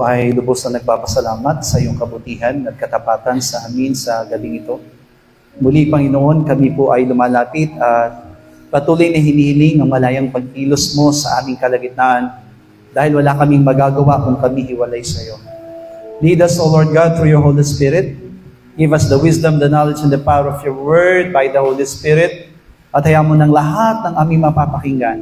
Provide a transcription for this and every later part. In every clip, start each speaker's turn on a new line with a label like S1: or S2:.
S1: Ay lubos na nagpapasalamat sa iyong kabutihan at katapatan sa amin sa gabing ito. Muli, Panginoon, kami po ay lumalapit at patuloy na hinihiling ang malayang pagkilos mo sa aming kalagitnaan dahil wala kaming magagawa kung kami hiwalay sa iyo. Lead us, O Lord God, through your Holy Spirit. Give us the wisdom, the knowledge, and the power of your word by the Holy Spirit. At hayaan mo ng lahat ng aming mapapakinggan.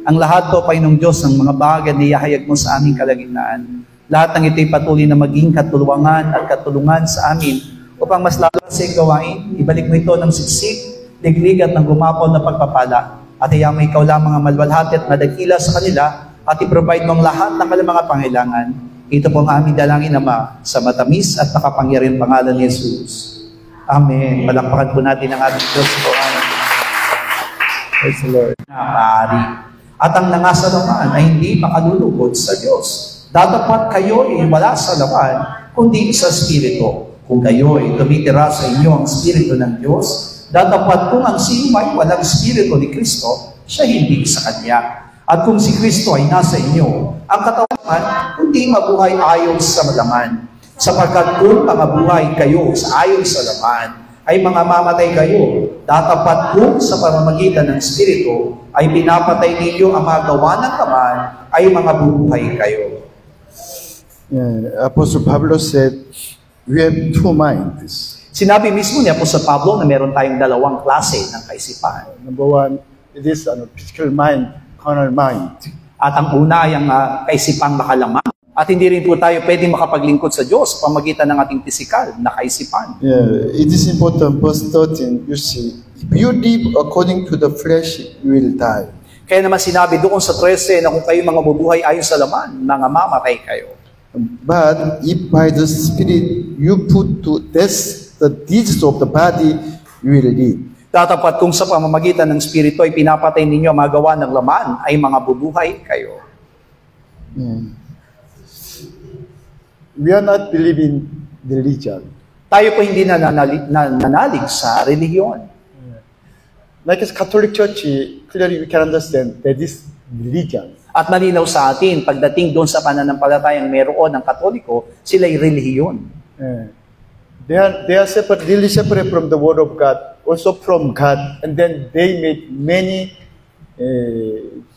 S1: Ang lahat po, Panginoong Diyos, ng mga bagay na ihahayag mo sa aming kalagitnaan. Lahat ng ito'y patuloy na maging katulungan at katulungan sa amin upang mas lalo sa gawain. Ibalik mo ito ng siksik, diglig at ng gumapol na pagpapala. At hayaan mo ikaw lamang ang malwalhati at madagila sa kanila at i-provide mo ang lahat ng kanilang mga pangailangan. Ito po ang aming dalangin, Ama, sa matamis at makapangyarihan pangalan ni Jesus. Amen. Palakpakan po natin ang ating Diyos po. Praise the Lord. Maaari. At ang nangasa naman ay hindi makalulugod sa Diyos. Datapat kayo ay wala sa laman, kundi sa Espiritu. Kung kayo ay tumitira sa inyo ang Espiritu ng Diyos, datapat kung ang sino ay walang Espiritu ni Kristo, siya hindi sa Kanya. At kung si Kristo ay nasa inyo, ang katawan, kundi mabuhay ayon sa laman. Sapagkat kung mga buhay kayo sa ayon sa laman, ay mga mamatay kayo, datapat kung sa pamamagitan ng Espiritu, ay pinapatay ninyo ang mga gawa ng laman, ay mga bubuhay kayo.
S2: Yeah, Apostle Pablo said, we have two minds.
S1: Sinabi mismo ni Apostle Pablo na meron tayong dalawang klase ng kaisipan.
S2: Number one, it is a physical mind, carnal mind.
S1: At ang una ay ang kaisipang makalaman. At hindi rin po tayo pwedeng makapaglingkod sa Diyos pamagitan ng ating pisikal na kaisipan.
S2: Yeah, it is important. Verse 13, you see, if you live according to the flesh, you will die.
S1: Kaya naman sinabi doon sa 13 na kung kayo mga bubuhay ayon sa laman, mga mamatay kayo.
S2: But if by the Spirit you put to death the deeds of the body, you will live.
S1: Tatapat kung sa pamamagitan ng Espiritu ay pinapatay ninyo ang mga gawa ng laman, ay mga bubuhay kayo.
S2: We are not believing religion.
S1: Tayo po hindi nanalig sa relihiyon.
S2: Like as Catholic Church, clearly we can understand that this religion.
S1: At malinaw sa atin, pagdating doon sa pananampalatayang meron ng Katoliko, sila'y relihiyon.
S2: They are separate, really separate from the Word of God, also from God, and then they make many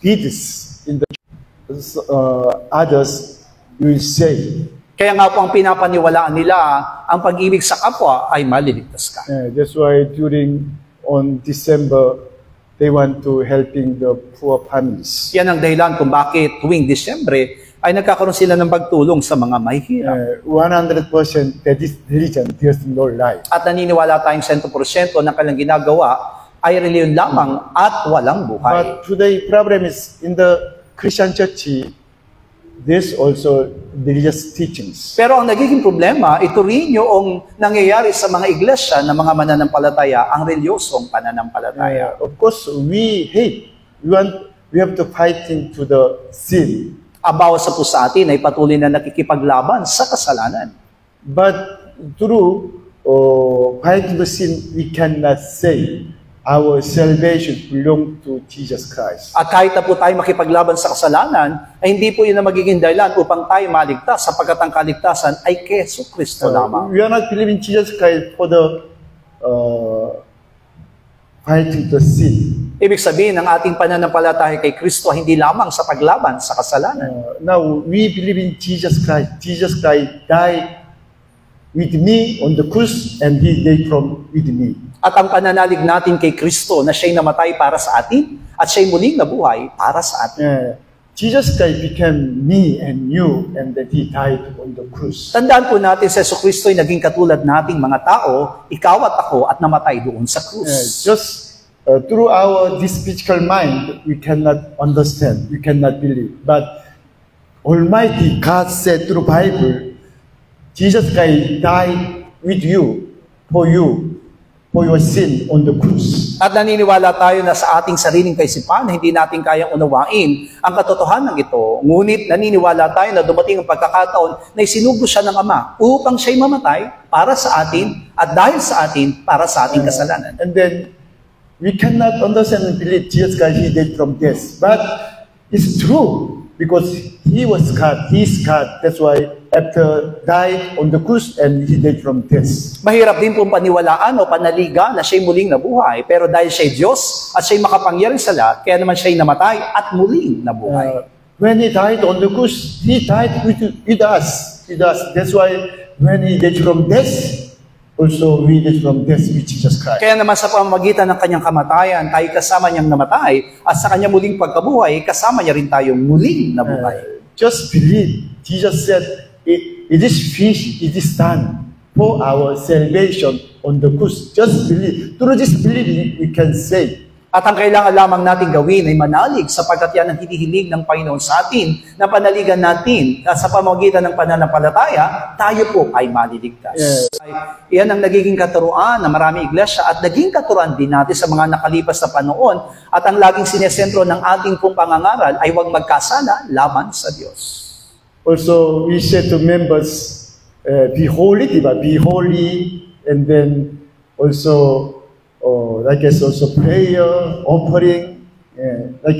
S2: deeds in the others will say.
S1: Kaya nga po ang pinapaniwalaan nila, ang pag-ibig sa kapwa ay maliligtas ka.
S2: That's why on December, they want to helping the poor families.
S1: Yan ang dahilan kung bakit tuwing Disyembre ay nagkakaroon sila ng pagtulong sa mga mahihirap.
S2: 100% that is religion, there's no lie.
S1: At naniniwala tayong 100% ng kanilang ginagawa ay reliyon lamang at walang buhay.
S2: But today problem is in the Christian church, there's also religious teachings.
S1: Pero ang nagiging problema, ito rin yung nangyayari sa mga iglesia ng mga mananampalataya, ang reliyosong pananampalataya.
S2: Of course, we hate. We have to fight into the sin.
S1: Ang bawat po sa atin ay patuloy na nakikipaglaban sa kasalanan.
S2: But through fighting the sin, we cannot say our salvation belongs to Jesus Christ.
S1: At kahit na po tayo makipaglaban sa kasalanan, ay hindi po yun na magiging dahilan upang tayo maligtas sapagkat ang kaligtasan ay kay Yesu Kristo lamang.
S2: We are not believing Jesus Christ for the fighting the sin.
S1: Ibig sabihin, ang ating pananampalataya kay Kristo hindi lamang sa paglaban sa kasalanan.
S2: Now, we believe in Jesus Christ. Jesus Christ died with me on the cross and He died with me.
S1: At ang pananalig natin kay Kristo na siya'y namatay para sa atin at siya'y muling nabuhay para sa atin.
S2: Jesus Christ became me and you and that He died on the cross.
S1: Tandaan po natin sa Yesu Kristo ay naging katulad nating mga tao, ikaw at ako, at namatay doon sa krus.
S2: Just through this physical mind, we cannot understand, we cannot believe. But Almighty God said through Bible, Jesus Christ died with you, for your sin on the cross.
S1: At naniniwala tayo na sa ating sariling kaisipan, hindi natin kayang unawain ang katotohanan ito. Ngunit naniniwala tayo na dumating ang pagkakataon na isinugo siya ng Ama upang siya'y mamatay para sa atin at dahil sa atin para sa ating kasalanan.
S2: And then, we cannot understand and believe Jesus Christ, He died from death. But it's true. because he was God, he's God. That's why after died on the cross and he died from death.
S1: Mahirap din pong paniwalaan o panaligan na siya'y muling nabuhay. Pero dahil siya'y Diyos at siya'y makapangyarihan sa lahat, kaya naman siya'y namatay at muling nabuhay.
S2: When he died on the cross, he died with us. That's why when he died from death, also we died from death with Jesus Christ.
S1: Kaya naman sa pamamagitan ng kanyang kamatayan, tayo kasama niyang namatay at sa kanyang muling pagkabuhay, kasama niya rin tayong muling nabuhay.
S2: Just believe. Jesus said, it is finished, it is done for our salvation on the cross. Just believe. Through this believing, we can say.
S1: At ang kailangan lamang natin gawin ay manalig sapagkat yan ang hinihiling ng Panginoon sa atin na panaligan natin at sa pamamagitan ng pananampalataya, tayo po ay maliligtas.
S2: Yes.
S1: Yan ang nagiging katuruan ng maraming iglesia at naging katuruan din natin sa mga nakalipas na panahon at ang laging sinesentro ng ating pong pangangaral ay huwag magkasala laban sa Diyos.
S2: Also, we said to members, be holy, diba? Be holy, and then also, like also prayer, offering, like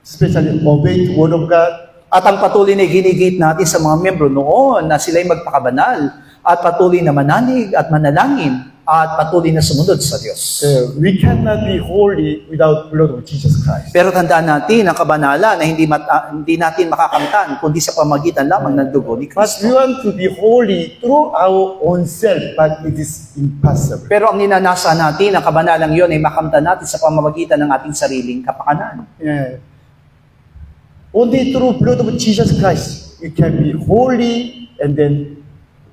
S2: especially obey the word of God.
S1: At ang patuloy na ginigit natin sa mga membro noon na sila'y magpakabanal at patuloy na manalig at manalangin at patuloy na sumunod sa Diyos.
S2: We cannot be holy without blood of Jesus Christ.
S1: Pero tandaan natin ang kabanalan na hindi natin makakamtan kundi sa pamagitan lamang ng dugo ni
S2: But
S1: Kristo.
S2: we want to be holy through our own self, but it is impossible.
S1: Pero ang ninanasa natin, ang kabanalang yon ay makamtan natin sa pamamagitan ng ating sariling kapakanan.
S2: Only through blood of Jesus Christ, we can be holy, and then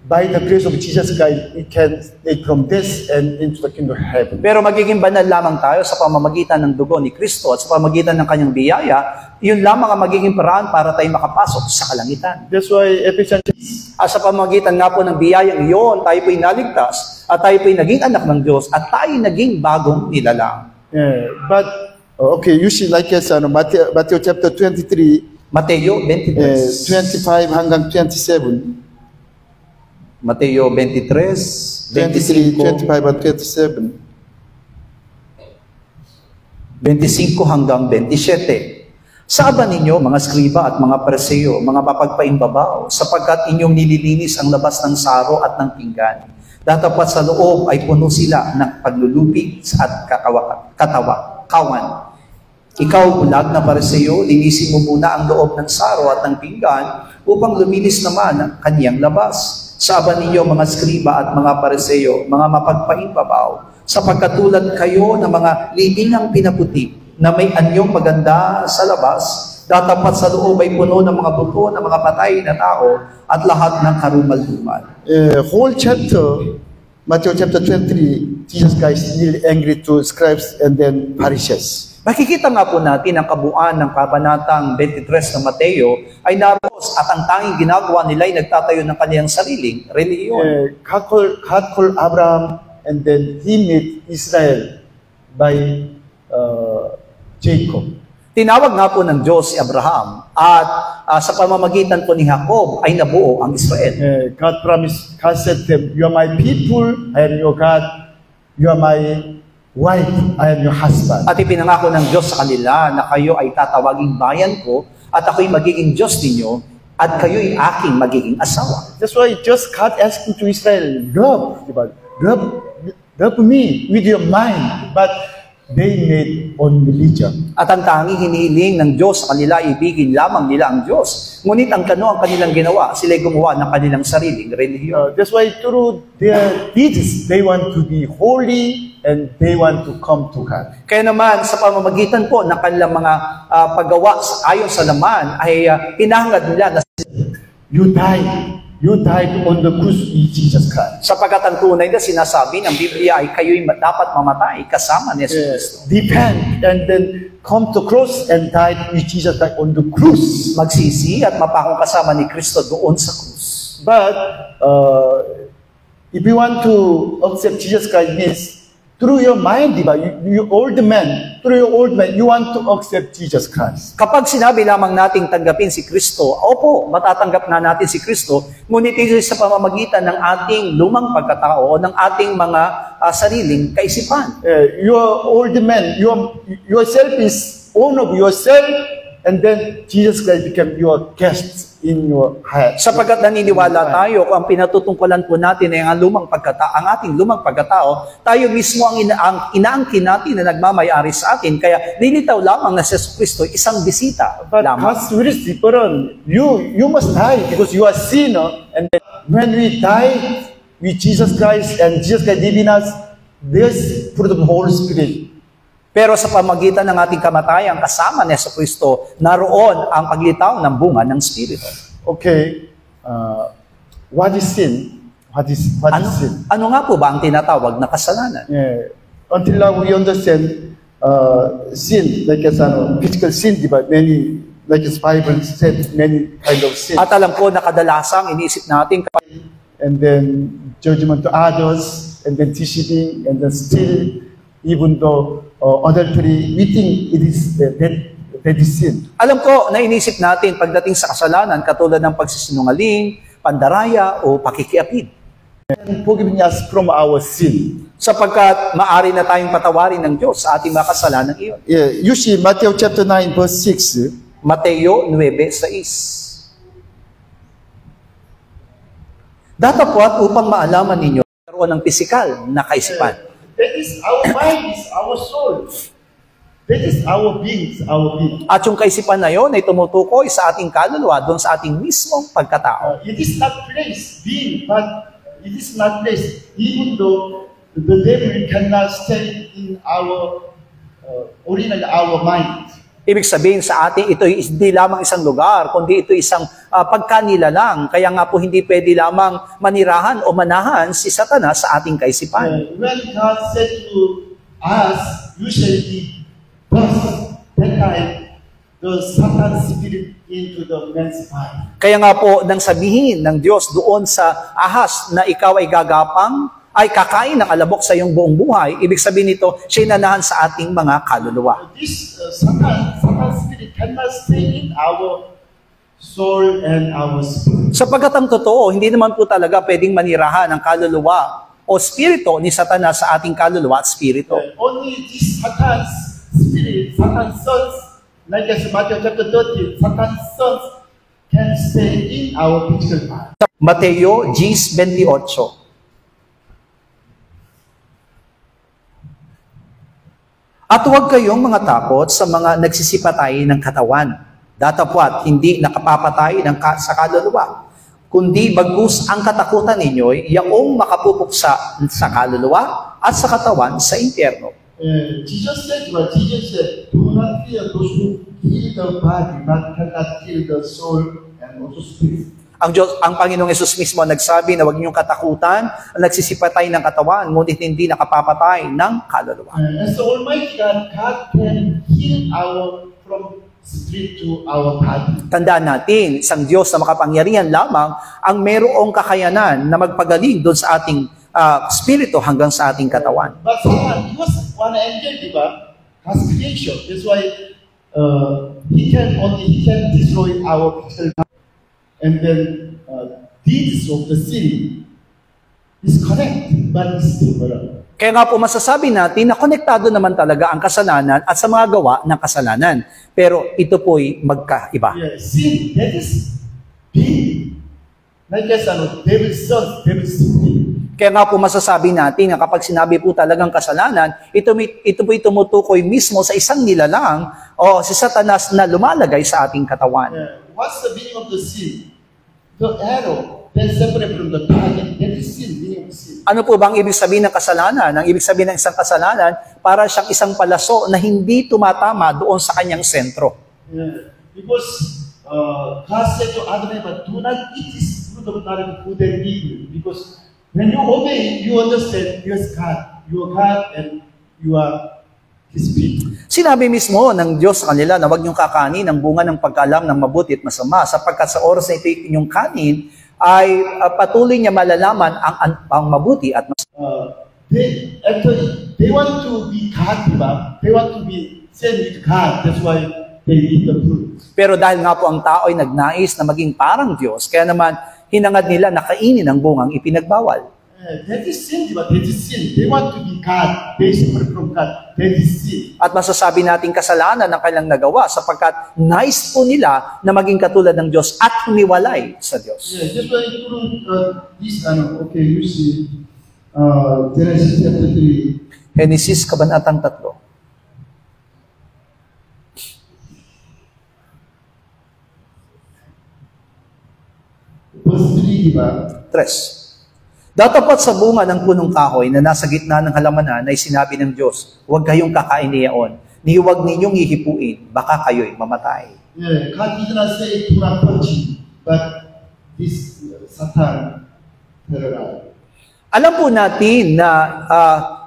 S2: by the grace of Jesus Christ, we can take from death and into the kingdom of heaven.
S1: Pero magiging banal lamang tayo sa pamamagitan ng dugo ni Kristo at sa pamamagitan ng kanyang biyaya, yun lamang ang magiging paraan para tayo makapasok sa kalangitan.
S2: That's why Ephesians.
S1: At sa pamagitan nga po ng biyayang iyon, tayo po'y naligtas at tayo po'y naging anak ng Diyos at tayo naging bagong nilalang.
S2: But okay, you see, like as Matthew chapter 23,
S1: Mateo 23.
S2: 25 hanggang 27.
S1: Mateo 23,
S2: 23, 25 at 27.
S1: 25 hanggang 27. Saaban ninyo, mga skriba at mga pariseo, mga mapagpaimbabaw, sapagkat inyong nililinis ang labas ng saro at ng pinggan. Datapat sa loob ay puno sila ng paglulupig at katawan. Ikaw, bulag na pariseo, linisin mo muna ang loob ng saro at ng pinggan upang luminis naman ang kaniyang labas. Saaban ninyo, mga skriba at mga pariseo, mga mapagpaimbabaw, sapagkat tulad kayo ng mga libingang pinaputi na may anyong maganda sa labas, datapat sa loob ay puno ng mga buto ng mga patay na tao at lahat ng karumal-dumal.
S2: Whole chapter, Matthew chapter 23, Jesus Christ is really angry to scribes and then Pharisees.
S1: Makikita nga po natin ang kabuuan ng kabanatang 23 ng Mateo ay naros at ang tanging ginagawa nila ay nagtatayo ng kanilang sariling relihiyon.
S2: God called Abraham and then he made Israel by Jacob.
S1: Tinawag nga po ng Diyos si Abraham at sa pamamagitan po ni Jacob ay nabuo ang Israel.
S2: God promised, God said to them, you are my people, I am your God, you are my wife, I am your husband.
S1: At ipinangako ng Diyos sa kanila na kayo ay tatawaging bayan ko at ako'y magiging Diyos ninyo at kayo'y aking magiging asawa.
S2: That's why just God asking to Israel, love me with your mind, but they made on religion.
S1: At ang tanging hinihiling ng Diyos sa kanila, ibigin lamang nila ang Diyos. Ngunit ang ang kanilang ginawa, sila'y gumawa ng kanilang sariling relihiyon.
S2: That's why through their deeds, they want to be holy and they want to come to God.
S1: Kaya naman, sa pamamagitan po ng kanilang mga paggawa ayon sa laman, ay hinahangad nila na
S2: you died on the cross with Jesus Christ.
S1: sapagkat ang tunay na sinasabi ng Biblia ay kayo'y dapat mamatay kasama ni Jesus Kristo.
S2: Repent and then come to cross and died with Jesus Christ on the cross.
S1: Magsisi at mapakong kasama ni Kristo doon sa krus.
S2: But if you want to accept Jesus Christ means through your mind, diba? You old man, through your old man, you want to accept Jesus Christ.
S1: Kapag sinabi lamang nating tanggapin si Kristo, opo, matatanggap na natin si Kristo, ngunit ito sa pamamagitan ng ating lumang pagkatao o ng ating mga sariling kaisipan.
S2: Your old man, yourself is own of yourself, and then Jesus Christ became your guest in your heart.
S1: Sapagkat naniniwala tayo kung ang pinatutungkulan po natin ay ang ating lumang pagkatao, tayo mismo ang inaangkin natin na nagmamayari sa atin. Kaya lilitaw lamang na si Kristo isang bisita
S2: But
S1: lamang.
S2: God's will is different. You must die because you are sinner. And then when we die with Jesus Christ and Jesus Christ live in us, there's fruit of the Holy Spirit.
S1: Pero sa pamagitan ng ating kamatayan kasama ni Kristo, naroon ang paglitaw ng bunga ng Espiritu.
S2: Okay, what is sin? What is sin?
S1: Ano nga po ba ang tinatawag na kasalanan?
S2: Yeah. Until now we understand sin, like as physical sin, but many, like as Bible said, many kind of sin.
S1: At alam ko na kadalasang iniisip natin kapag
S2: And then judgment to others, and then deceiving, and then steal, even though adultery, we think it is that is sin.
S1: alam ko na inisip natin pagdating sa kasalanan katulad ng pagsisinungaling, pandaraya o pakikiapid.
S2: And forgiving us from our sin.
S1: Sapagkat maari na tayong patawarin ng Diyos sa ating mga kasalanan iyon.
S2: Yeah, you see Matthew chapter 9 verse 6.
S1: Mateo 9:6. Datapwat upang maalaman ninyo karoon ng pisikal na kaisipan.
S2: That is our mind, is our soul. That is our being, our being.
S1: At yung kaisipan na yon ay tumutukoy sa ating kaluluwa doon sa ating mismong pagkatao.
S2: It is not place, being, but it is not place. Even though the devil cannot stay in our original our mind.
S1: Ibig sabihin sa atin, ito hindi lamang isang lugar, kundi ito isang pagkanilalang. Kaya nga po hindi pwede lamang manirahan o manahan si Satanas sa ating kaisipan.
S2: When God said to us, you shall be blessed, that time, the Satan spirit into the man's mind.
S1: Kaya nga po, nang sabihin ng Diyos doon sa ahas na ikaw ay gagapang, ay kakain ng alabok sa iyong buong buhay, ibig sabihin nito, siya'y nanahan sa ating mga kaluluwa.
S2: This Satan spirit cannot stay in our soul and our spirit.
S1: Sapagkat ang totoo, hindi naman po talaga pwedeng manirahan ang kaluluwa o spirito ni Satanas sa ating kaluluwa at spirito.
S2: Only this Satan's spirit, Satan's sons, like as Matthew chapter 13, Satan's sons can stay in our physical mind.
S1: Mateo 10:28. At huwag kayong mga takot sa mga nagsisipatay ng katawan. Datapwat, hindi nakapapatay sa kaluluwa. Kundi bagkus ang katakutan ninyo'y yaong makapupuksa sa kaluluwa at sa katawan sa impyerno.
S2: Jesus said, do not fear those who kill the body, but cannot kill the soul and also spirit.
S1: Ang Panginoong Yesus mismo nagsabi na huwag niyong katakutan ang nagsisipatay ng katawan, ngunit hindi nakapapatay ng kaluluwa.
S2: And so Almighty God can heal from spirit to our body.
S1: Tandaan natin, isang Diyos na makapangyarihan lamang ang merong kakayanan na magpagaling doon sa ating spirito hanggang sa ating katawan.
S2: But Satan, he was one angel, diba? Has creation. That's why he can destroy our physical body. And then deeds of the sin is correct, but it's different.
S1: Kaya nga po masasabi natin na konektado naman talaga ang kasalanan at sa mga gawa ng kasalanan. Pero ito po'y magkaiba.
S2: Yeah, sin, that is being. Like as devil's son, devil's sin.
S1: Kaya nga po masasabi natin na kapag sinabi po talagang kasalanan, ito po'y tumutukoy mismo sa isang nilalang o si Satanas na lumalagay sa ating katawan.
S2: Yeah. What's the meaning of the sin? The arrow that separate from the target, that is sin, meaning of sin.
S1: Ano po bang ibig sabihin ng kasalanan? Ang ibig sabihin ng isang kasalanan, para siyang isang palaso na hindi tumatama doon sa kanyang sentro.
S2: Yeah. Because God said to Adam and Eve, do not eat this fruit of knowledge of good and evil. Because when you obey, you understand you are God and you are His people.
S1: Sinabi mismo ng Diyos sa kanila na huwag niyong kakanin ng bunga ng pagkaalam ng mabuti at masama sapagkat sa oras na ito inyong kanin ay patuloy niya malalaman ang mabuti at masama.
S2: They want to be God, diba? They want to be same with God. That's why they eat the fruit.
S1: Pero dahil nga po ang tao ay nagnais na maging parang Diyos, kaya naman hinangad nila na kainin ang bungang ipinagbawal.
S2: That is sin, diba? That is sin. They want to be God. They separate from God. That is sin.
S1: At masasabi nating kasalanan ng kanilang nagawa sapagkat nais po nila na maging katulad ng Diyos at humiwalay sa Diyos.
S2: Yeah, just like this, okay, you see, Genesis chapter 3.
S1: Genesis, Kabanatang 3.
S2: Verse 3, diba?
S1: 3. Datapat sa bunga ng punong kahoy na nasa gitna ng halamanan ay sinabi ng Diyos, huwag kayong kakain niyaon, ni huwag ninyong hihipuin, baka kayo'y mamatay.
S2: Yeah, God did not say do not touch him, but this Satan terrorized.
S1: Alam po natin na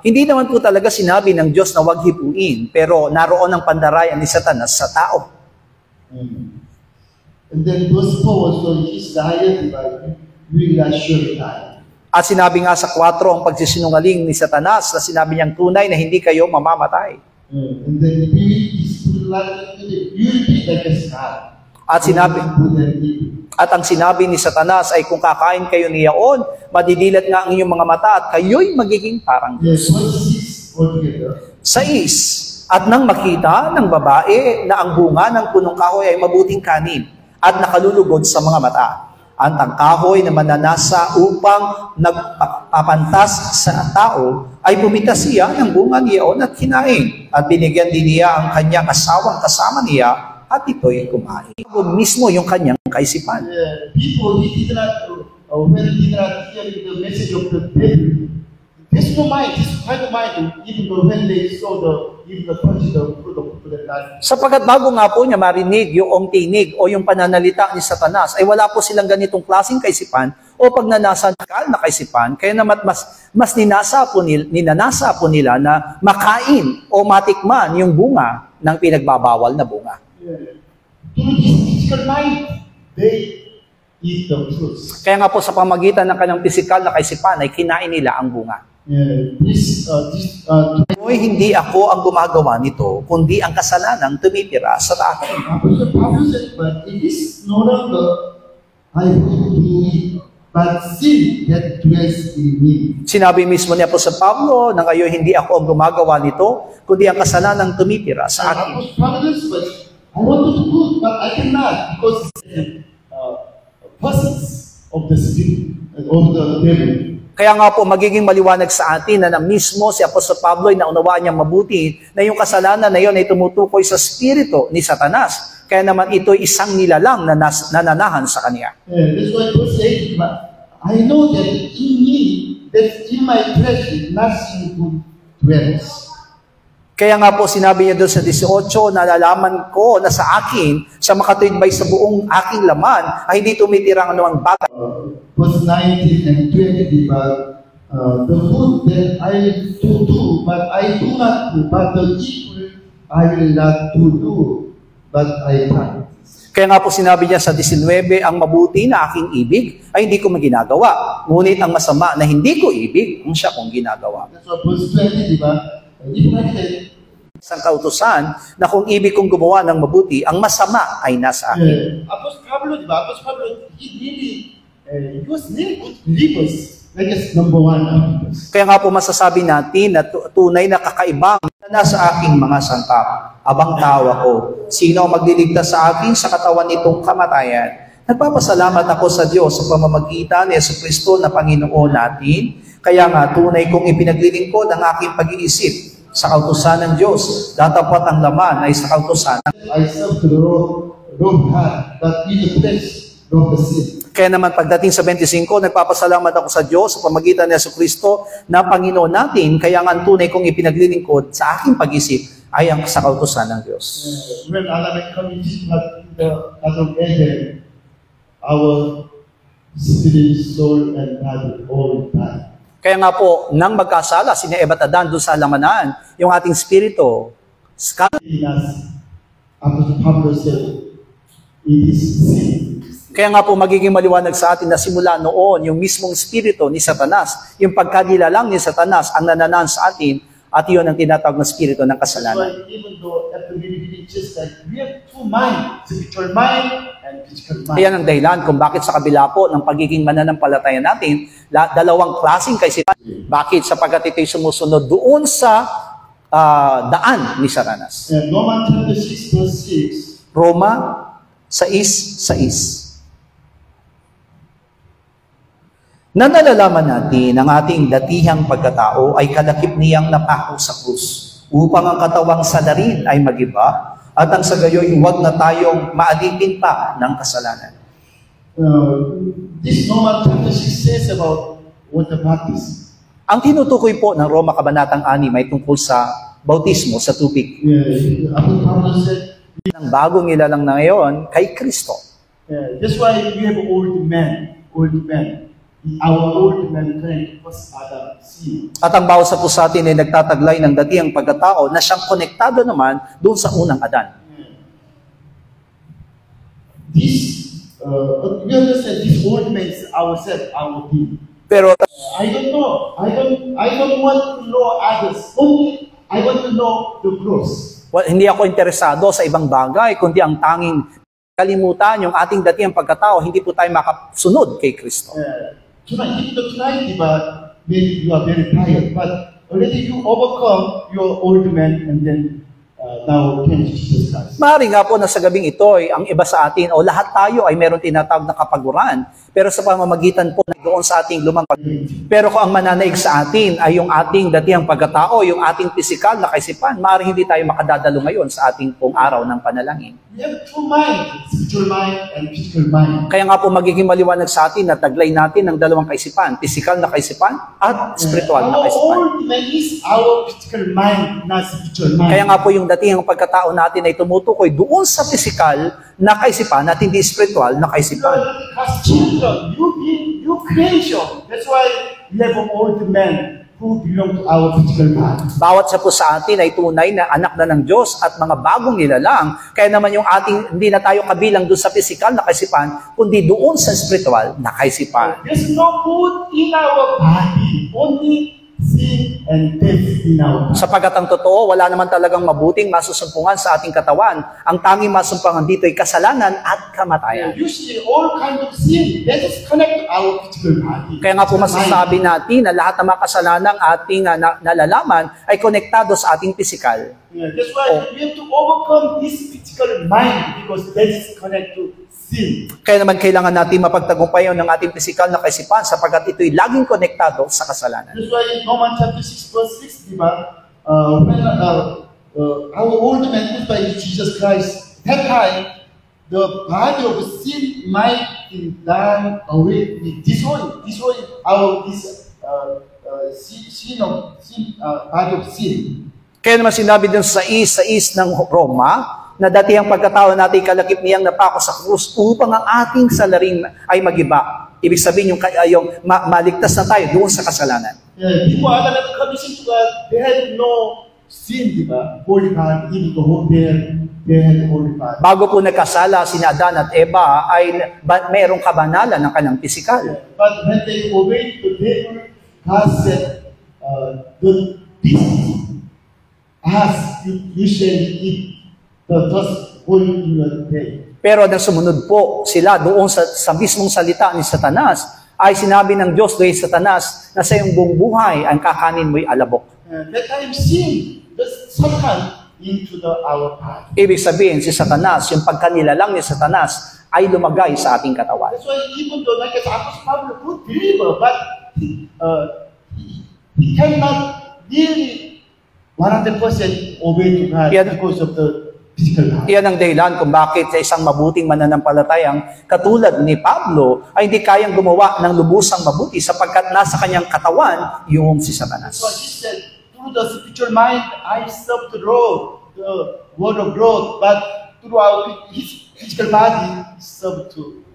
S1: hindi naman po talaga sinabi ng Diyos na huwag hipuin, pero naroon ang pandarayan ni Satanas sa tao.
S2: And then verse 4 also, his diet, you will not surely die.
S1: At sinabi nga sa 4 ang pagsisinungaling ni Satanas na sinabi niyang tunay na hindi kayo mamamatay.
S2: And then you will be like a scar.
S1: At ang sinabi ni Satanas ay kung kakain kayo niyaon, madidilat nga ang inyong mga mata at kayo'y magiging parang Diyos.
S2: Yes,
S1: 6. At nang makita ng babae na ang bunga ng punong kahoy ay mabuting kanin at nakalulugod sa mga mata. Ang kahoy na mananasa upang nagpapantas sa tao ay pumitas siya ng bunga niyaon at kinain. At binigyan din niya ang kanyang asawang kasama niya at ito'y kumain. Ito mismo yung kanyang kaisipan.
S2: People, he did not, when he did not hear the message of the devil, there's no mind, this kind of mind, even though when they saw even the touch the fruit of the land.
S1: Sapagat bago nga po niya marinig yung tinig o yung pananalita ni Satanas, ay wala po silang ganitong klaseng kaisipan o pagnanasa na kaisipan, kaya naman mas ninanasa po nila na makain o matikman yung bunga ng pinagbabawal na bunga.
S2: Through this physical mind, they eat the fruits.
S1: Kaya nga po sa pamagitan ng kanyang pisikal na kaisipan ay kinain nila ang bunga. Hindi ako ang gumagawa nito, kundi ang kasalanang tumitira sa akin.
S2: But it is no longer I who do it, but sin that dwells in me.
S1: Sinabi mismo ni Apostol Pablo na ngayon hindi ako ang gumagawa nito, kundi ang kasalanang tumitira sa akin.
S2: I want to do good, but I cannot because persons of the spirit of the devil.
S1: Kaya nga po, magiging maliwanag sa atin na mismo si Apostol Pablo ay naunawaan niyang mabuti na yung kasalanan na yun ay tumutukoy sa spirito ni Satanas. Kaya naman ito isang nilalang na nananahan sa kanya.
S2: That's why verse 8, I know that in me, that in my flesh, nothing good dwells.
S1: Kaya nga po sinabi niya doon sa 18, nalalaman ko na sa akin, sa makatuwidbay sa buong aking laman, ay hindi tumitira ang anumang bagay.
S2: Verse 19 and 20, the good that I do, but I do not do, but the evil I will not do, but I practice.
S1: Kaya nga po sinabi niya sa 19, ang mabuti na aking ibig ay hindi ko maginagawa. Ngunit ang masama na hindi ko ibig, ang siya kong ginagawa.
S2: That's what verse 20,
S1: isang kautusan na kung ibig kong gumawa ng mabuti, ang masama ay nasa akin.
S2: Apostol Pablo, he really, he was really good believers. Like number one.
S1: Kaya nga po masasabi natin na tunay na kakaibang na nasa aking mga sangkap. Abang tawa ko, sino ang magliligtas sa akin sa katawan nitong kamatayan? Nagpapasalamat ako sa Diyos sa pamamagitan ni Jesucristo na Panginoon natin. Kaya nga tunay kong ipinaglilingkod ang aking pag-iisip sa kautusan ng Diyos. Datapat ang laman ay sa kautusan.
S2: I serve to the wrong hand, but in the flesh, not the sin.
S1: Kaya naman pagdating sa 25, nagpapasalamat ako sa Diyos sa pamagitan ni Jesucristo na Panginoon natin, kaya nga tunay kong ipinaglilingkod sa aking pag-isip ay ang sa kautusan ng Diyos.
S2: When Allah committed the Adam Eden, our spirit, soul, and body all die.
S1: Kaya nga po, nang magkasala, sina Eva at Adan doon sa halamanan, yung ating spirito,
S2: Apostle Pablo said, it is sin.
S1: Kaya nga po magiging maliwanag sa atin na simula noon, yung mismong spirito ni Satanas, yung pagkadilalang ni Satanas ang nananan sa atin, At iyon ang tinatawag na spirito ng
S2: That's
S1: kasalanan.
S2: why even though at the beginning, just like we have two minds, spiritual mind and physical mind.
S1: Ayan ang dahilan kung bakit sa kabila po ng pagiging mananampalataya natin, dalawang klaseng kaisipan. Bakit? Sapagkat ito'y sumusunod doon sa daan ni Satanas.
S2: And Romans chapter 6 verse 6.
S1: Roma 6:6. Na nalalaman natin ang ating datihang pagkatao ay kalakip niyang napako sa krus, upang ang katawang salarin ay magiba, at ang sa gayoy huwag na tayong maalipin pa ng kasalanan.
S2: This Romans chapter 6 says about water baptism.
S1: Ang tinutukoy po ng Roma Kabanatang 6 ay tungkol sa bautismo sa tubig.
S2: Apostle Paul said,
S1: Ang bagong nilalang na ngayon kay Kristo.
S2: that's why we have old men. Our old man connect first Adam sin.
S1: At ang bawat sa po sa atin ay nagtataglay ng datihang pagkatao na siyang konektado naman doon sa unang Adan.
S2: We understand this old man is ourselves, our being.
S1: Pero
S2: I don't know. I don't want to know others. Only I want to know the cross.
S1: hindi ako interesado sa ibang bagay, kundi ang tanging kalimutan yung ating datihang pagkatao, hindi po tayo makasunod kay Kristo.
S2: Tonight, but maybe you are very tired. But already you overcome your old man, and then now can Jesus Christ.
S1: Maaari nga po na sa gabing ito ay ang iba sa atin o lahat tayo ay meron tinatawag na kapaguran, pero sa pamamagitan po na doon sa ating lumang pero kung ang mananaig sa atin ay yung ating datihang pagkatao, yung ating pisikal na kaisipan, maaari hindi tayo makadadalo ngayon sa ating pong araw ng panalangin.
S2: We have two minds, spiritual mind and physical mind.
S1: Kaya nga po magiging maliwanag sa atin na taglay natin ng dalawang kaisipan, pisikal na kaisipan at spiritual na
S2: Our
S1: kaisipan.
S2: old man is our physical mind, not spiritual mind.
S1: Kaya nga po yung datihang pagkatao natin ay tumutukoy doon sa pisikal na kaisipan at hindi spiritual na kaisipan.
S2: As children, you creation. That's why we have an old man who belong to our physical mind.
S1: Bawat sa po sa atin ay tunay na anak na ng Diyos at mga bagong nilalang. Kaya naman yung ating, hindi na tayo kabilang doon sa pisikal na kaisipan, kundi doon sa spiritual na kaisipan.
S2: There's no good in our body, only sin and death in our body.
S1: Sapagkat ang totoo, wala naman talagang mabuting masusumpungan sa ating katawan. Ang tanging masumpungan dito ay kasalanan at kamatayan.
S2: Usually, all kinds of sin, that is connect to our physical body.
S1: Kaya nga po masasabi natin na lahat ng mga kasalanang ating nalalaman ay konektado sa ating pisikal.
S2: That's why we have to overcome this physical mind because that is connected to sin.
S1: Kaya naman kailangan natin mapagtagumpayan ng ating pisikal na kaisipan sapagkat ito'y laging konektado sa kasalanan.
S2: That's why in Romans chapter 6 verse 6, diba, when our old man put by Jesus Christ, that time, the body of sin might be done away with destroy our body of sin.
S1: Kaya naman sinabi din sa is ng Roma, na dati ang pagkatao natin kalakip niyang napako sa krus upang ang ating salarin ay magiba. Ibig sabihin yung maligtas na tayo doon sa kasalanan.
S2: Before Adam and commission to God, they had no sin, diba? Holy God, even the whole they had holy God.
S1: Bago po nagkasala si Adan at Eva ay mayroong kabanalan ng kanyang pisikal.
S2: But when they obeyed the devil, God said, this as you shall eat the dust holy in your day.
S1: Pero nang sumunod po sila doon sa mismong salita ni Satanas, ay sinabi ng Diyos kay Satanas na sa iyong buong buhay ang kakanin mo'y alabok.
S2: That time sin, Satan into our body.
S1: Ibig sabihin si Satanas, yung pagkanilalang ni Satanas ay lumagay sa ating katawan.
S2: That's why even though like Apostle Pablo, good believer, but he cannot really 100% obey to God because of the physical body.
S1: Iyan ang dahilan kung bakit sa isang mabuting mananampalatayang katulad ni Pablo ay hindi kayang gumawa ng lubusang mabuti sapagkat nasa kanyang katawan yung si Satanas.
S2: So he said, through the spiritual mind, I serve the word of growth, but through his physical body, serve to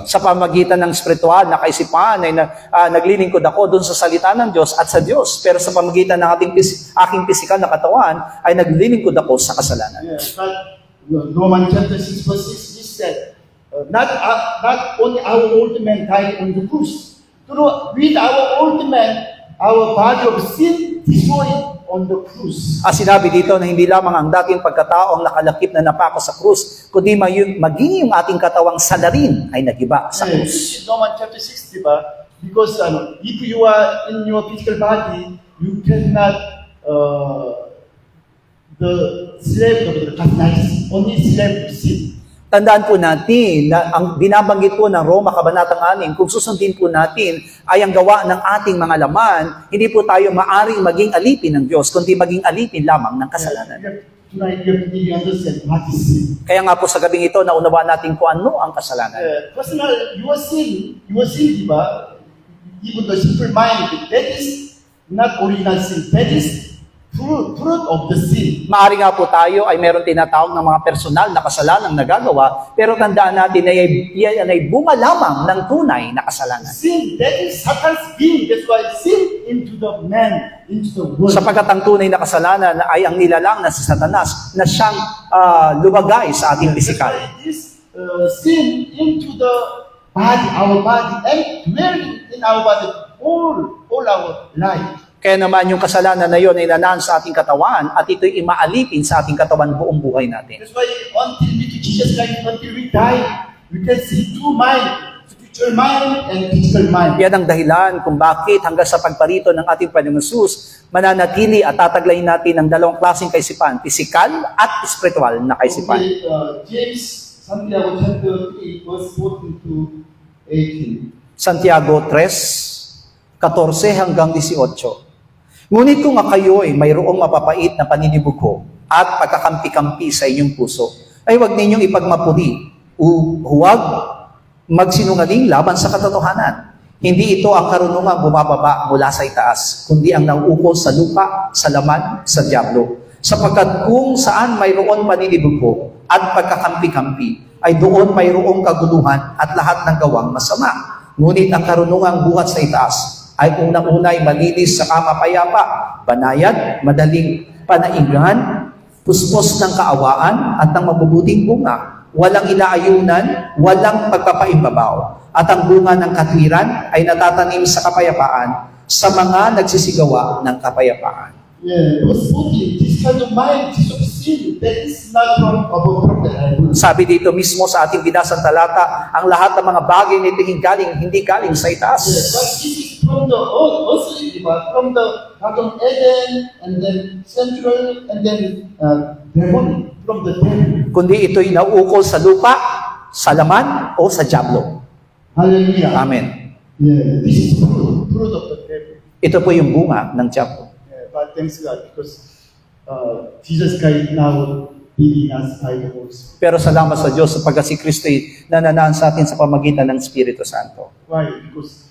S1: sa pamagitan ng spiritual na kaisipan ay naglilingkod ako doon sa salita ng Diyos at sa Diyos. Pero sa pamagitan ng aking pisikal na katawan ay naglilingkod ako sa kasalanan.
S2: Yes, but Romans chapter 6 verse 6 he said, not only our old man died on the cross. With our old man, our body of sin destroyed on the cross.
S1: Sinabi dito na hindi lamang ang dating pagkatao ang nakalakip na napako sa krus, kundi maging yung ating katawang salarin ay nagiba sa
S2: This
S1: krus.
S2: is Romans chapter 6, diba? Because if you are in your physical body, you cannot the slave of the Catholics, only slave to sin.
S1: Tandaan po natin na ang binabanggit po ng Roma Kabanatang 6, kung susundin po natin ay ang gawa ng ating mga laman, hindi po tayo maaring maging alipin ng Diyos, kundi maging alipin lamang ng kasalanan.
S2: Tonight you have to understand what is sin.
S1: Kaya nga po sa gabing ito, naunawaan natin kung ano ang kasalanan.
S2: Personal, your sin, diba? Even the simple mind, that is not original sin. That is fruit of the sin.
S1: Maari nga po tayo ay meron tinatawag ng mga personal na kasalanang nagagawa, pero tandaan natin na yan ay bunga lamang ng tunay na kasalanan.
S2: Sin, that is Satan's being. That's why sin into the man, into the world.
S1: Sapagkat ang tunay na kasalanan ay ang nilalang na si Satanas na siyang lumagay sa ating pisikal.
S2: That's why this sin into the body, our body, and dwelling in our body all our life.
S1: Kaya naman yung kasalanan na yun ay nanaan sa ating katawan at ito'y imaalipin sa ating katawan buong buhay natin.
S2: That's why until we meet Jesus Christ, until we die, we can see two minds, spiritual mind and physical mind.
S1: Yan ang dahilan kung bakit hanggang sa pagparito ng ating Panginoong Hesus, mananatili at tataglayin natin ng dalawang klaseng kaisipan, pisikal at spiritual na kaisipan.
S2: Okay, James, Santiago chapter 3, verse 14 to 18.
S1: Santiago 3, 14 hanggang 18. Ngunit kung kayo ay mayroong mapapait na paninibugho at pagkakampi-kampi sa inyong puso, ay huwag ninyong ipagmapuri, huwag magsinungaling laban sa katotohanan. Hindi ito ang karunungang bumababa mula sa itaas, kundi ang nauukol sa lupa, sa laman, sa diablo. Sapagkat kung saan mayroon paninibugho at pagkakampi-kampi, ay doon mayroong kaguluhan at lahat ng gawang masama. Ngunit ang karunungang buhat sa itaas, ay unang-unay malinis sa kamapayapa, banayad, madaling panaigan, puspos ng kaawaan at ng mabubuting bunga, walang inaayunan, walang pagpapaimbabaw, at ang bunga ng katwiran ay natatanim sa kapayapaan sa mga nagsisigawa ng kapayapaan.
S2: Yeah, verse 14, this kind of mind, this of sin, that is not from above the heaven.
S1: Sabi dito mismo sa ating binasang talata, ang lahat ng mga bagay nito hindi galing sa itaas.
S2: Yes, but this is from the earthly, but from the Garden of Eden, and then central, and then demon, from the devil.
S1: Kundi ito'y nauukol sa lupa, sa laman, o sa diablo.
S2: Hallelujah.
S1: Amen.
S2: Yeah, this is fruit of the devil.
S1: Ito po yung bunga ng diablo.
S2: Yeah, but thanks God, because Jesus Christ now leading us by the Holy Spirit.
S1: Pero salamat sa Diyos sapagkat si Kristo'y nananaan sa atin sa pamagitan ng Espiritu Santo.
S2: Why? Because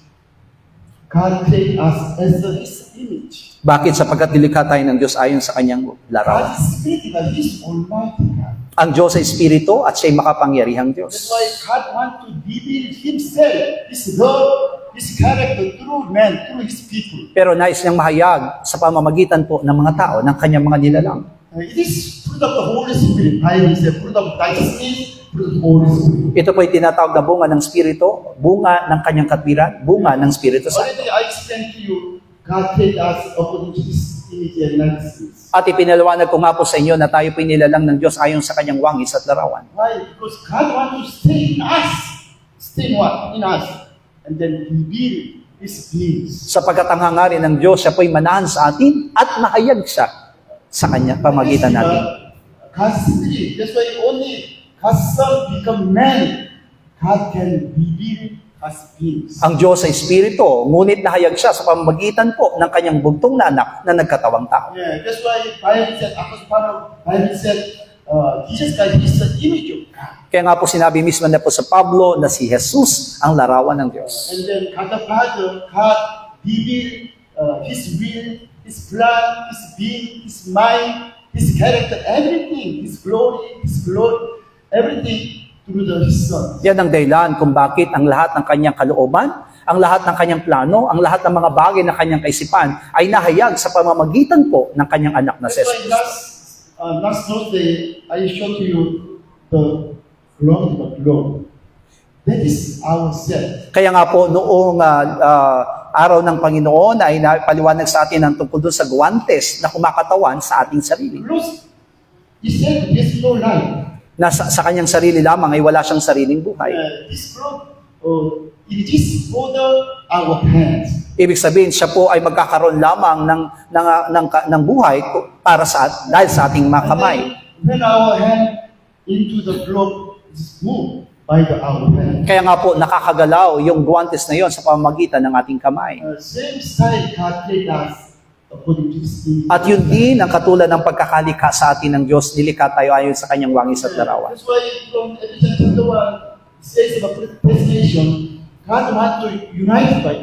S2: God created us as His image.
S1: Bakit? Sapagkat nilikha tayo ng Diyos ayon sa kanyang
S2: God
S1: larawan.
S2: is spiritual, He is Almighty God.
S1: Ang Diyos ay Espiritu at siya'y makapangyarihang Diyos.
S2: That's why God wants to reveal Himself, His love, His character through man, through His people.
S1: Pero nais niyang mahayag sa pamamagitan po ng mga tao, ng kanyang mga nilalang.
S2: It is fruit of the Holy Spirit. Bible says fruit of righteousness, fruit of the Holy Spirit.
S1: Ito po ay tinatawag na bunga ng Espiritu, bunga ng kanyang katwiran, bunga ng Espiritu Santo.
S2: Already I explained to you, God created us according to His image and likeness.
S1: At ipinaliwanag ko nga po sa inyo na tayo po nilalang ng Diyos ayon sa kanyang wangis at larawan.
S2: Why? Because God wants to stay in us. Stay what? In us. And then reveal His beings.
S1: Sapagkat ang hangarin ng Diyos, siya po'y manahan sa atin at mahayag siya sa kanya, pamagitan natin.
S2: God's Spirit. That's why only God's Son become man. God can reveal God's beings.
S1: Ang Diyos ay Espiritu, ngunit nahayag siya sa pamamagitan po ng kanyang bugtong na anak na nagkatawang tao.
S2: Yeah, that's why Bible said, Bible said, Jesus Christ is the image of God.
S1: Kaya nga po sinabi mismo na po sa Pablo na si Jesus ang larawan ng Diyos.
S2: And then God the Father, God revealed His will, His plan, His being, His mind, His character, everything, His glory, everything through His Son.
S1: Yan ang dahilan kung bakit ang lahat ng kanyang kalooban, ang lahat ng kanyang plano, ang lahat ng mga bagay na kanyang kaisipan ay nahayag sa pamamagitan po ng kanyang anak na si
S2: That's why
S1: Jesus.
S2: last Thursday, I showed to you the glory of Lord. That is ourselves.
S1: Kaya nga po noong araw ng Panginoon ay napaliwanag sa atin ang tungkol doon sa guwantes na kumakatawan sa ating sarili.
S2: Look, he said there's no life.
S1: Na sa kanyang sarili lamang ay wala siyang sariling buhay.
S2: This cloth, it is for our hands.
S1: Ibig sabihin, siya po ay magkakaroon lamang ng buhay para dahil sa ating mga kamay.
S2: When our hand into the cloth is moved by our hand.
S1: Kaya nga po, nakakagalaw yung guwantes na yon sa pamamagitan ng ating kamay.
S2: Same style God made us according to His image.
S1: At yun din ang katulad ng pagkakalikha sa atin ng Diyos, nilikha tayo ayon sa kanyang wangis at larawan.
S2: That's why from Ephesians chapter 1, it says about predestination, God wants to unite with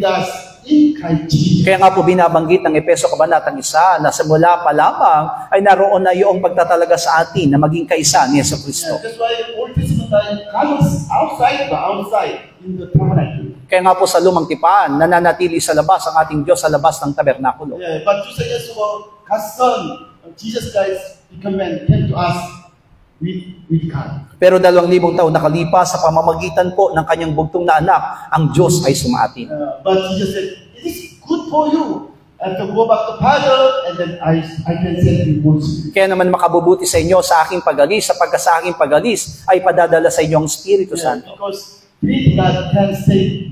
S2: us in Christ Jesus.
S1: Kaya nga po binabanggit ng Efeso Kabanatang 1 na sa mula pa lamang ay naroon na yung pagtatalaga sa atin na maging kaisa ni Jesucristo.
S2: That's why Old Testament time comes outside in the tabernacle.
S1: Kaya nga po sa lumang tipan, nananatili sa labas ang ating Diyos sa labas ng tabernakulo.
S2: Yeah, but 2 years ago, God's Son, Jesus Christ, came to us with God.
S1: Pero 2,000 taon nakalipas sa pamamagitan po ng kanyang bugtong na anak, ang Diyos ay sumaatin.
S2: But Jesus said, it is good for you to go back to Father, and then I can send you Holy Spirit.
S1: Kaya naman makabubuti sa inyo sa aking pag-alis, sapagkat sa aking pag-alis ay padadala sa inyo ang Espiritu Santo.
S2: Because God can stay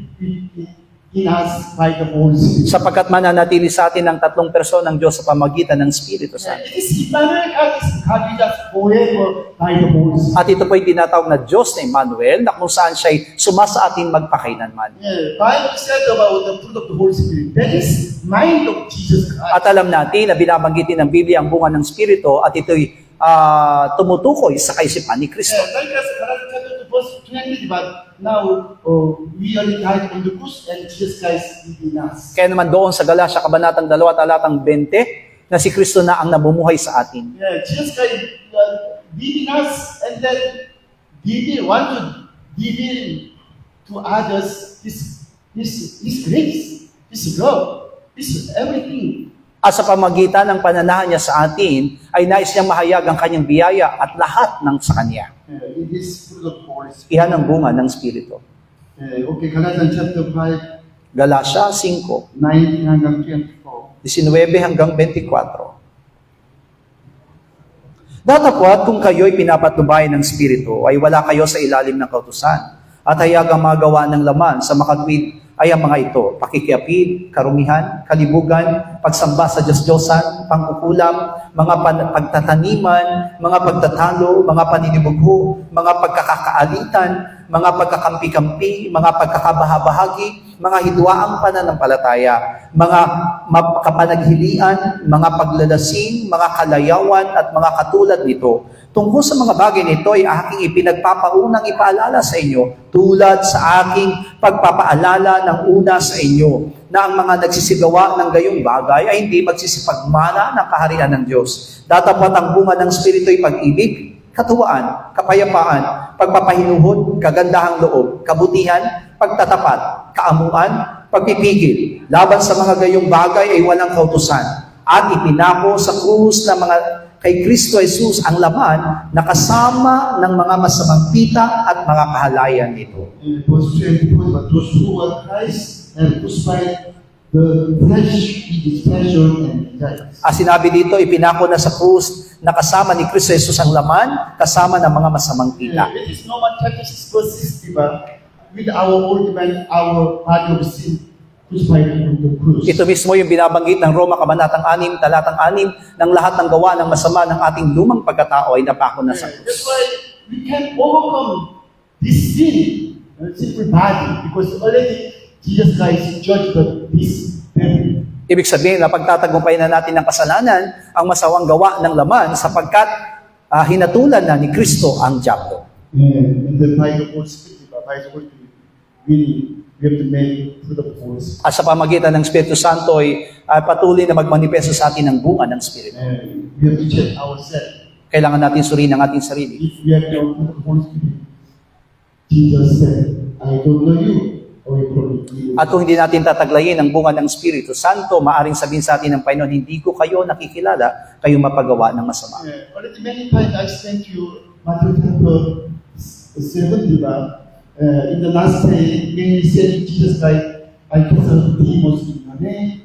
S2: in us by the Holy Spirit.
S1: Sapagkat mananatili sa atin ang tatlong person ng Diyos sa pamagitan ng Espiritu Santo.
S2: It is Emmanuel, God with us forever by the Holy Spirit.
S1: At ito po ay tinatawag na Diyos na Emmanuel, na kung saan siya'y sumasa atin magpakailanman.
S2: Bible said about the fruit of the Holy Spirit. That is mind of Jesus Christ.
S1: At alam natin na binabanggitin ng Biblia ang bunga ng Espiritu at ito'y tumutukoy sa kaisipan ni Kristo.
S2: Like us, chapter 2, verse 20, but now we are died on the cross and Jesus Christ is in us.
S1: Kaya naman doon sa Galatia, Kabanatang 2, talatang 20, na si Kristo na ang namumuhay sa atin.
S2: Yeah, Jesus Christ did in us, and then want to give in to others His grace, His love, His everything.
S1: At sa pamagitan ng pananahan niya sa atin, ay nais niyang mahayag ang kanyang biyaya at lahat ng sa kanya.
S2: It is fruit of Holy Spirit.
S1: Iyan ang bunga ng Espiritu.
S2: Okay, Galatians chapter 5,
S1: Galatia 5,
S2: 19 hanggang 24.
S1: 19 hanggang 24. Datapwat kung kayo'y pinapatnubayan ng Espiritu, ay wala kayo sa ilalim ng kautusan. At hayagang magawa ng laman sa makatwid ay ang mga ito: pakikiapid, karumihan, kalibugan, pagsamba sa Diyos-Diyosan, pangkukulam, mga pagtataniman, mga pagtatalo, mga paninibugho, mga pagkakakaalitan, mga pagkakampi-kampi, mga pagkakabahabahagi, mga hidwaang pananampalataya, mga kapanaghilian, mga paglalasing, mga kalayawan at mga katulad nito. Tungkol sa mga bagay nito ay aking ipinagpapaunang ipaalala sa inyo, tulad sa aking pagpapaalala ng una sa inyo, na ang mga nagsisigawa ng gayong bagay ay hindi magsisipagmana ng kaharian ng Diyos. Datapwat ang bunga ng Espiritu ay pag-ibig, katuwaan, kapayapaan, pagpapahinuhod, kagandahang loob, kabutihan, pagtatapat, kaamuan, pagpipigil. Laban sa mga gayong bagay ay walang kautusan. At ipinako sa krus na mga kay Kristo Jesus ang laman na kasama ng mga masamang pita at mga kahalayan nito.
S2: Verse 24, but those who are Christ have crucified the flesh with its pleasure and desires.
S1: Sinabi dito, ipinako na sa krus na kasama ni Kristo Jesus ang laman, kasama ng mga masamang pita.
S2: It is Romans chapter 6, verse 6, diba? With our old man, our body of sin, crucified on the cross.
S1: Ito mismo yung binabanggit ng Roma Kabanatang 6, talatang 6, ng lahat ng gawa ng masama ng ating lumang pagkatao ay napako na sa krus.
S2: That's why we can overcome this sin, sinful body, because already Jesus Christ judged this body.
S1: Ibig sabihin na pagtatagumpayan na natin ng kasalanan, ang masawang gawa ng laman sapagkat hinatulan na ni Kristo ang diablo.
S2: And then by the Holy Spirit, we have to make fruit of the Holy Spirit.
S1: At sa pamagitan ng Espiritu Santo ay patuloy na magmanifesto sa atin ang bunga ng Espiritu.
S2: And we have to check ourselves.
S1: Kailangan natin suriin ang ating sarili.
S2: If we have the fruit of the Holy Spirit, Jesus said, I don't know you.
S1: At kung hindi natin tataglayin ang bunga ng Espiritu Santo, maaring sabihin sa atin ng Panginoon, hindi ko kayo nakikilala, kayo mapagawa ng masama.
S2: Already many times I sent you Matthew chapter 7, diba? in the last day, when we said Jesus Christ, I cast out demons in your name.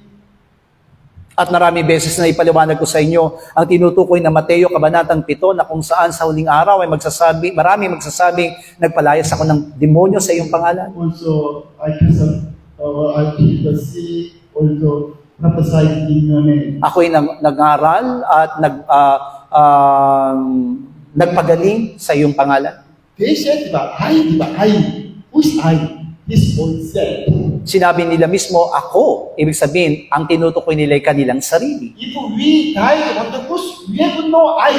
S1: At marami beses na ipaliwanag ko sa inyo ang tinutukoy na Mateo Kabanatang 7 na kung saan sa huling araw ay marami magsasabing nagpalayas ako ng demonyo sa iyong pangalan.
S2: Also, I cast out, I keep the sick, also prophesy in your name.
S1: Ako'y nag-aral at nagpagaling sa iyong pangalan.
S2: They said, I, who is I? His own self.
S1: Sinabi nila mismo, ako. Ibig sabihin, ang tinutukoy nila ay kanilang sarili.
S2: If we died on the cross, we have no I,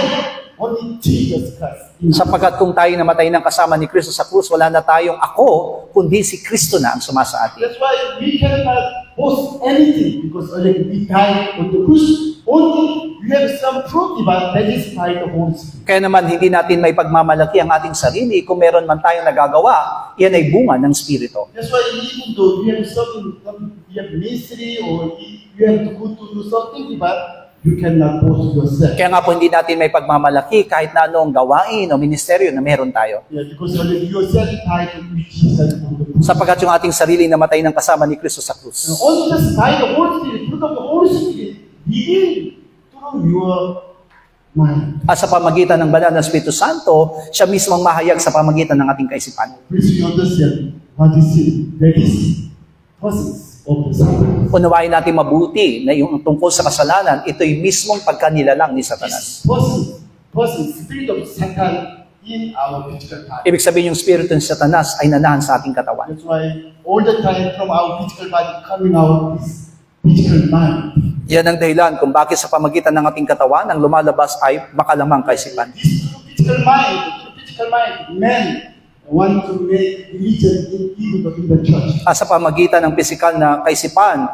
S2: only Jesus Christ.
S1: Sapagkat kung tayo namatay ng kasama ni Kristo sa krus, wala na tayong ako, kundi si Kristo na ang sumasa atin.
S2: That's why we cannot boast anything, because already we died on the cross. Only we have some proof about that is by the Holy Spirit.
S1: Kaya naman, hindi natin may pagmamalaki ang ating sarili. Kung meron man tayong nagagawa, yan ay bunga ng Espiritu.
S2: That's why even though we have something, we have ministry or you have to go to do something, but you cannot boast yourself.
S1: Kaya nga po, hindi natin may pagmamalaki kahit na anong gawain o ministeryo na meron tayo.
S2: Yeah, because already yourself died with Jesus on the cross.
S1: Sapagkat yung ating sarili namatay ng kasama ni Kristo sa krus.
S2: And only just by the Holy Spirit, fruit of the Holy Spirit, begin through your mind.
S1: At sa pamagitan ng banal na Espiritu Santo, siya mismo ang mahayag sa pamagitan ng ating kaisipan.
S2: Please you understand what is it? That is process of the Satan.
S1: Unawain natin mabuti na yung tungkol sa kasalanan, ito'y mismong pagkanilalang ni Satanas.
S2: This process, spirit of Satan in our physical body.
S1: Ibig sabihin yung Espiritu ni Satanas ay nanahan sa ating katawan.
S2: That's why all the time from our physical body coming out is physical mind.
S1: Yan ang dahilan kung bakit sa pamagitan ng ating katawan, ang lumalabas ay makalamang kaisipan.
S2: This physical mind, men want to make religion even in the church.
S1: Sa pamagitan ng pisikal na kaisipan,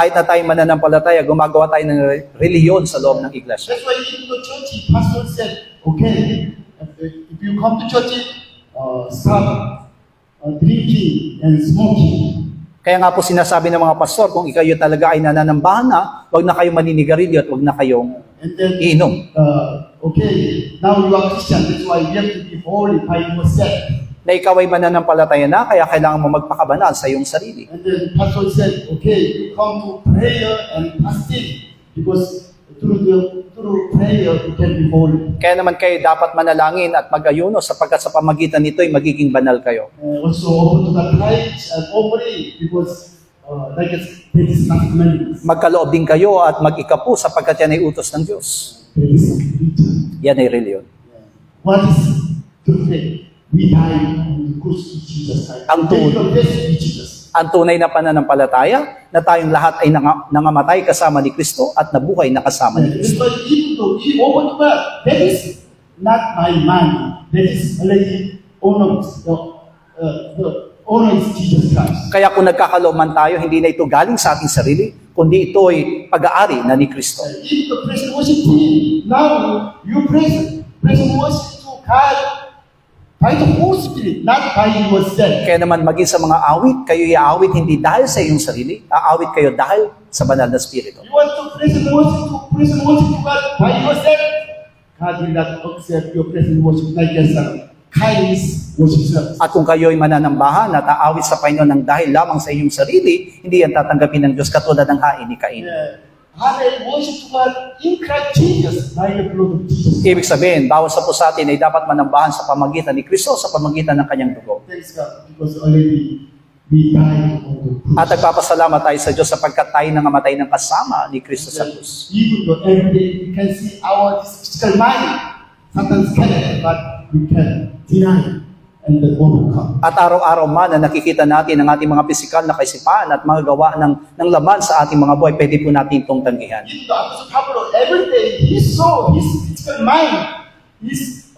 S1: kahit na tayo mananampalataya, gumagawa tayo ng reliyon sa loob ng iglesia.
S2: That's why in the church, pastor said, okay, if you come to church, stop drinking and smoking.
S1: Kaya nga po sinasabi ng mga pastor, kung ikayo talaga ay nananambahan na, huwag na kayong maninigarilyo at huwag na kayong
S2: And then,
S1: iinom.
S2: okay, now you are Christian, that's why you have to be holy by yourself.
S1: Na ikaw ay mananampalataya na, kaya kailangan mo magpakabanal sa iyong sarili.
S2: And then pastor said, okay, you come to prayer and fasting, because through prayer you can be holy.
S1: Kaya naman kayo dapat manalangin at mag-ayuno sapagkat sa pamagitan nito ay magiging banal kayo.
S2: Also open to the tithes and offering, because like that is not commandments.
S1: Magkaloob din kayo at mag-ikapu sapagkat yan ay utos ng Diyos.
S2: That is religion.
S1: Yan ay reliyon.
S2: What is true faith? We die on the cross of Jesus Christ.
S1: Ang
S2: Then the best is Jesus.
S1: Ang tunay na pananampalataya na tayong lahat ay nangamatay kasama ni Kristo at nabuhay na kasama ni Kristo.
S2: But even though he opened the world, that is not my mind. That is already honor. The honor is Jesus Christ.
S1: Kaya kung nagkakaloob man tayo, hindi na ito galing sa ating sarili, kundi ito ay pag-aari na ni Kristo.
S2: If the present worship team, now you present worship to God by the Holy Spirit, not by yourself.
S1: Kaya naman maging sa mga awit, kayo iaawit hindi dahil sa iyong sarili, aawit kayo dahil sa banal na Espiritu.
S2: You want to present worship to God by yourself, God will not accept your present worship like yourself. Kindness worship service.
S1: At kung kayo ay mananambahan at aawit sa Panginoon ng dahil lamang sa iyong sarili, hindi yan tatanggapin ng Diyos katulad ng hain ni Cain.
S2: Hallelujah, worship to God in Christ Jesus by the blood of Jesus.
S1: Ibig sabihin, bawat sa po sa atin ay dapat manambahan sa pamagitan ni Kristo, sa pamagitan ng kanyang dugo.
S2: Thanks God, because already we died on the cross.
S1: At nagpapasalamat tayo sa Diyos sapagkat tayo nangamatay ng kasama ni Kristo sa krus.
S2: Even though every day we can see our physical mind, Satan's character, but we can deny and then overcome.
S1: At araw-araw man na nakikita natin ang ating mga pisikal na kaisipan at mga gawa ng laman sa ating mga buhay, pwede po natin itong tanggihan.
S2: Even the Apostle Pablo, every day he saw his physical mind, this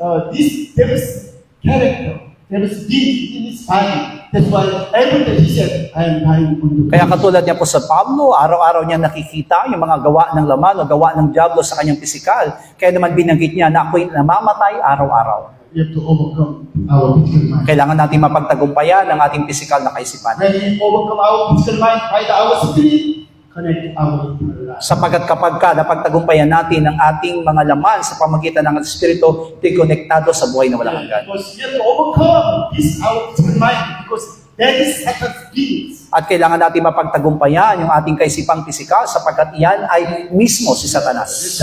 S2: devil's character, devil's deed in his body. That's why every day he said, I am dying on the cross.
S1: Kaya katulad niya po sa Pablo, araw-araw niya nakikita yung mga gawa ng laman o gawa ng diablo sa kanyang pisikal. Kaya naman binanggit niya na ako'y namamatay araw-araw.
S2: We have to overcome our physical mind.
S1: Kailangan natin mapagtagumpayan ang ating pisikal na kaisipan.
S2: When we overcome our physical mind by our spirit, connect our life.
S1: Sapagkat kapag napagtagumpayan natin ang ating mga laman sa pamagitan ng Espiritu, ito'y konektado sa buhay na walang hanggan.
S2: Because we have to overcome this our physical mind because that is Satan's gifts.
S1: At kailangan natin mapagtagumpayan yung ating kaisipang pisikal sapagkat iyan ay mismo si Satanas.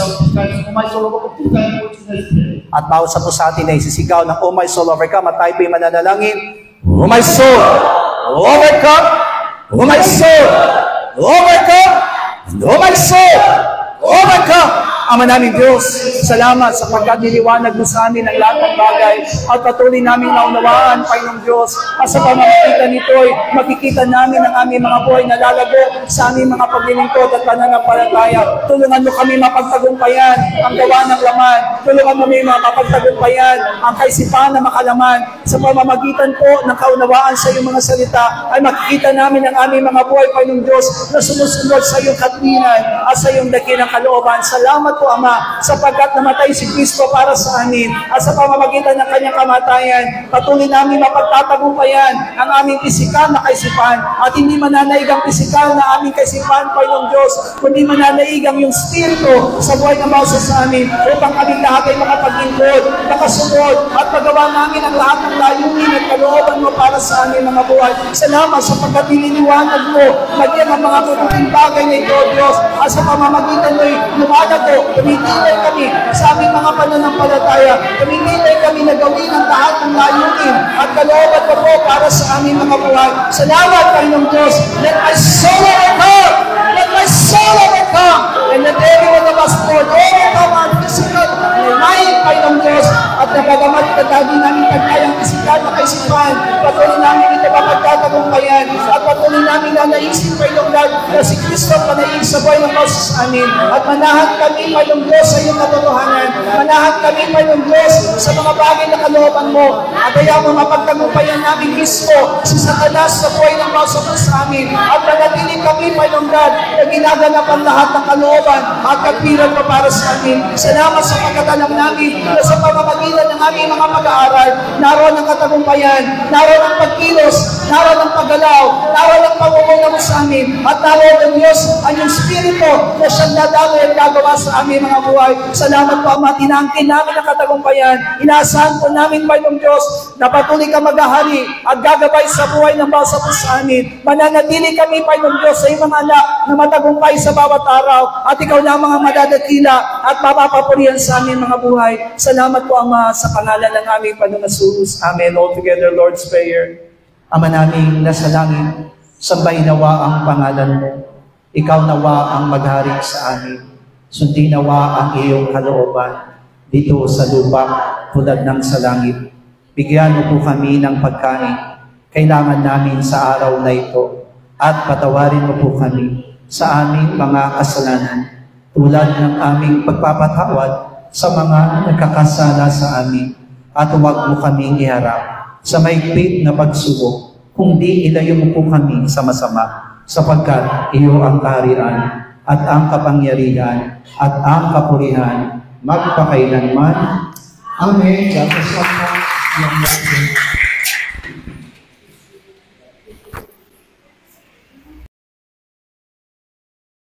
S1: At bawat sa po sa atin ay sisigaw ng "Oh my soul, overcome" at tayo po'y mananalangin, "Oh my soul, overcome! Oh my soul, overcome! And oh my soul, overcome!" Ama naming Diyos, salamat sapagkat niliwanag mo sa amin ang lahat ng bagay at patuloy namin naunawaan, Panginoong Diyos. At sa pamamagitan nito'y makikita namin ang aming mga buhay na lalago sa aming mga paglilingkod at pananampalataya. Tulungan mo kami mapagtagumpayan ang gawa ng laman. Tulungan mo kami mapagtagumpayan ang kaisipan na makalaman. Sa pamamagitan po ng kaunawaan sa iyong mga salita ay makikita namin ang aming mga buhay, Panginoong Diyos, na sumusunod sa iyong katwiran at sa iyong dakilang kalooban. Salamat po, Ama, sapagkat namatay si Kristo para sa amin at sa pamamagitan ng kanyang kamatayan, patuloy namin mapagtatagumpayan ang aming pisikal na kaisipan at hindi mananaig ang pisikal na aming kaisipan, Panginoong Diyos, kundi mananaig ang iyong Espiritu sa buhay ng bawat sa amin upang kami lahat ay makapaglingkod, makasunod at magawa namin ang lahat ng layunin at kalooban mo para sa aming mga buhay. Salamat sapagkat nililiwanag mo maging ang mga tututing bagay na ito, Diyos, at sa pamamagitan mo'y lumalago. Tumitilay kami sa aming mga pananampalataya. Tumitilay kami na gawin ang lahat ng layunin at kalooban mo po para sa aming mga buhay. Salamat, Panginoong Diyos. Let my soul overcome! Let my soul overcome! And let every one of us, Lord, overcome our physical mind, Panginoong Diyos. At napagamat katagi namin kagayang pisikal na kaisipan, patuloy namin ito mapagtatagumpayan at patuloy namin na naisip, Panginoong God, na si Kristo panaig sa buhay ng bawat sa amin. At manahan kami, Panginoong Diyos, sa iyong katotohanan. Manahan kami, Panginoong Diyos, sa mga bagay na kalooban mo. At kaya mo mapagtagumpayan namin mismo si Satanas sa buhay ng bawat sa amin. At manatili kami, Panginoong God, na ginaganap ang lahat ng kalooban at kapiran mo para sa amin. Salamat sa pagkatalam namin na sa pamamagitan ng aming mga pag-aaral, naroon ang katagumpayan, naroon ang pagkilos, naroon ang paggalaw, naroon ang pangunguna mo sa amin, at naroon ang Diyos ang iyong Espiritu na siyang dadaloy at gagawa sa aming mga buhay. Salamat po, Ama, tinangkin namin ang katagumpayan. Inaasahan po namin, Panginoong Diyos, na patuloy ka maghahari at gagabay sa buhay ng bawat sa amin. Mananatili kami, Panginoong Diyos, sa iyong mga anak na matagumpay sa bawat araw, at ikaw lamang ang madadakila at mapapapurihan sa aming mga buhay. Salamat po, Ama, sa pangalan ng aming Panginoong Jesus. Amen. All together, Lord's Prayer. Ama naming nasa langit, sambahin nawa ang pangalan mo. Ikaw nawa ang maghari sa amin. Sundin nawa ang iyong kalooban dito sa lupa tulad ng sa langit. Bigyan mo po kami ng pagkain kailangan namin sa araw na ito at patawarin mo po kami sa aming mga kasalanan tulad ng aming pagpapatawad sa mga nagkakasala sa amin, at huwag mo kaming iharap sa mahigpit na pagsubok, kundi ilayo mo po kami sa masama, sapagkat iyo ang kaharian at ang kapangyarihan at ang kapurihan magpakailanman. Amen. God bless you.